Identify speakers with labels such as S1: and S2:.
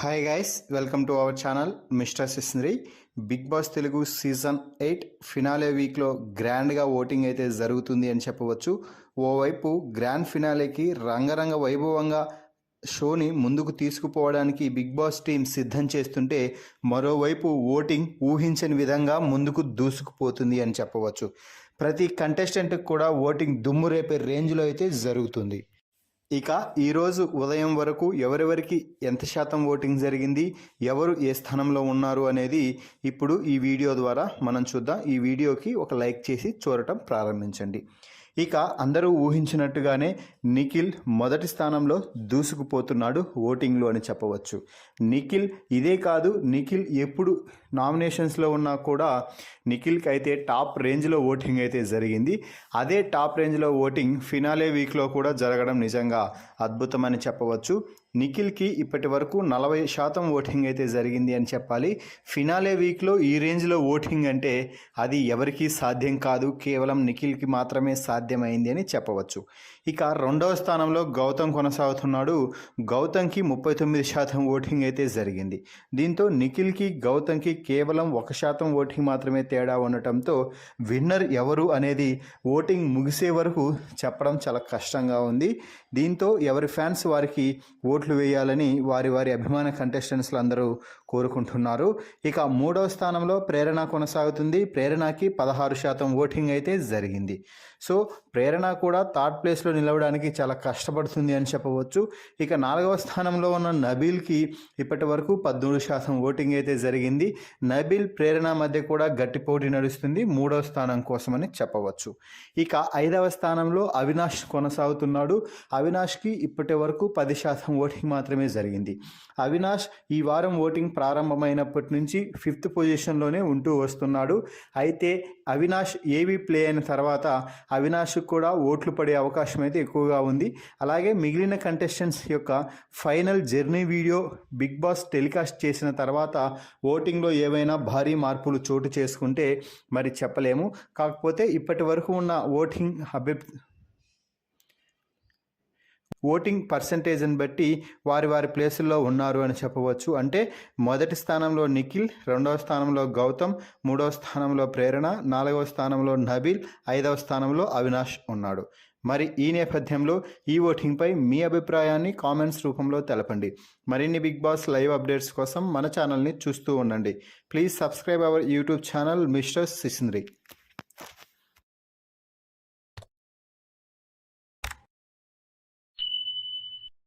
S1: Hi guys, welcome to our channel mister సిస్నరీ. Bigg Boss Telugu season 8 finale వీక్లో గ్రాండ్గా voting అయితే జరుగుతుంది అని చెప్పవచ్చు. ఓవైపు గ్రాండ్ ఫినాలేకి రంగరంగ వైభవంగా షోని ముందుకు తీసుకుపోవడానికి బిగ్ బాస్ టీం సిద్ధం చేస్తుంటే, మరోవైపు ఓటింగ్ ఊహించని విధంగా ముందుకు దూసుకుపోతుంది అని చెప్పవచ్చు. ప్రతి కంటెస్టెంట్కి కూడా ఓటింగ్ దుమ్ము రేపే రేంజ్లో అయితే జరుగుతుంది. ఇక ఈరోజు ఉదయం వరకు ఎవరెవరికి ఎంత శాతం ఓటింగ్ జరిగింది, ఎవరు ఏ స్థానంలో ఉన్నారు అనేది ఇప్పుడు ఈ వీడియో ద్వారా మనం చూద్దాం. ఈ వీడియోకి ఒక లైక్ చేసి చూడటం ప్రారంభించండి. ఇక అందరూ ఊహించినట్టుగానే నిఖిల్ మొదటి స్థానంలో దూసుకుపోతున్నాడు ఓటింగ్లో అని చెప్పవచ్చు. నిఖిల్ ఇదే కాదు, నిఖిల్ ఎప్పుడు నామినేషన్స్లో ఉన్నా కూడా నిఖిల్కి అయితే టాప్ రేంజ్లో ఓటింగ్ అయితే జరిగింది. అదే టాప్ రేంజ్లో ఓటింగ్ ఫినాలే వీక్లో కూడా జరగడం నిజంగా అద్భుతమని చెప్పవచ్చు. నిఖిల్కి ఇప్పటి వరకు 40% ఓటింగ్ అయితే జరిగింది అని చెప్పాలి. ఫినాలే వీక్లో ఈ రేంజ్లో ఓటింగ్ అంటే అది ఎవరికీ సాధ్యం కాదు, కేవలం నిఖిల్కి మాత్రమే సాధ్యమైంది అని చెప్పవచ్చు. ఇక రెండవ స్థానంలో గౌతమ్ కొనసాగుతున్నాడు. గౌతమ్కి 39% ఓటింగ్ అయితే జరిగింది. దీంతో నిఖిల్కి గౌతమ్కి కేవలం 1% ఓటింగ్ మాత్రమే తేడా ఉండటంతో విన్నర్ ఎవరు అనేది ఓటింగ్ ముగిసే వరకు చెప్పడం చాలా కష్టంగా ఉంది. దీంతో ఎవరి ఫ్యాన్స్ వారికి ఓట్లు వేయాలని వారి వారి అభిమాన కంటెస్టెంట్స్లు అందరూ కోరుకుంటున్నారు. ఇక మూడవ స్థానంలో ప్రేరణ కొనసాగుతుంది. ప్రేరణకి 16% ఓటింగ్ అయితే జరిగింది. సో ప్రేరణ కూడా థర్డ్ ప్లేస్లో నిలవడానికి చాలా కష్టపడుతుంది అని చెప్పవచ్చు. ఇక నాలుగవ స్థానంలో ఉన్న నబీల్కి ఇప్పటి వరకు 13% ఓటింగ్ అయితే జరిగింది. నబీల్ ప్రేరణ మధ్య కూడా గట్టి పోటీ నడుస్తుంది మూడవ స్థానం కోసమని చెప్పవచ్చు. ఇక ఐదవ స్థానంలో అవినాష్ కొనసాగుతున్నాడు. అవినాష్కి ఇప్పటి వరకు 10% ఓటింగ్ మాత్రమే జరిగింది. అవినాష్ ఈ వారం ఓటింగ్ ప్రారంభమైనప్పటి నుంచి 5th పొజిషన్లోనే ఉంటూ వస్తున్నాడు. అయితే అవినాష్ ఏవి ప్లే అయిన తర్వాత అవినాష్ కూడా ఓట్లు పడే అవకాశం అయితే ఎక్కువగా ఉంది. అలాగే మిగిలిన కంటెస్టెంట్స్ యొక్క final journey video Bigg Boss telecast చేసిన తర్వాత ఓటింగ్లో ఏవైనా భారీ మార్పులు చోటు చేసుకుంటే మరి చెప్పలేము. కాకపోతే ఇప్పటి వరకు ఉన్న ఓటింగ్ పర్సంటేజ్ని బట్టి వారి వారి ప్లేసుల్లో ఉన్నారు అని చెప్పవచ్చు. అంటే మొదటి స్థానంలో నిఖిల్, రెండవ స్థానంలో గౌతమ్, మూడవ స్థానంలో ప్రేరణ, నాలుగవ స్థానంలో నబీల్, ఐదవ స్థానంలో అవినాష్ ఉన్నాడు. మరి ఈ నేపథ్యంలో ఈ ఓటింగ్పై మీ అభిప్రాయాన్ని కామెంట్స్ రూపంలో తెలపండి. మరిన్ని బిగ్ బాస్ లైవ్ అప్డేట్స్ కోసం మన ఛానల్ని చూస్తూ ఉండండి. Please subscribe our YouTube channel mister సిస్నరీ.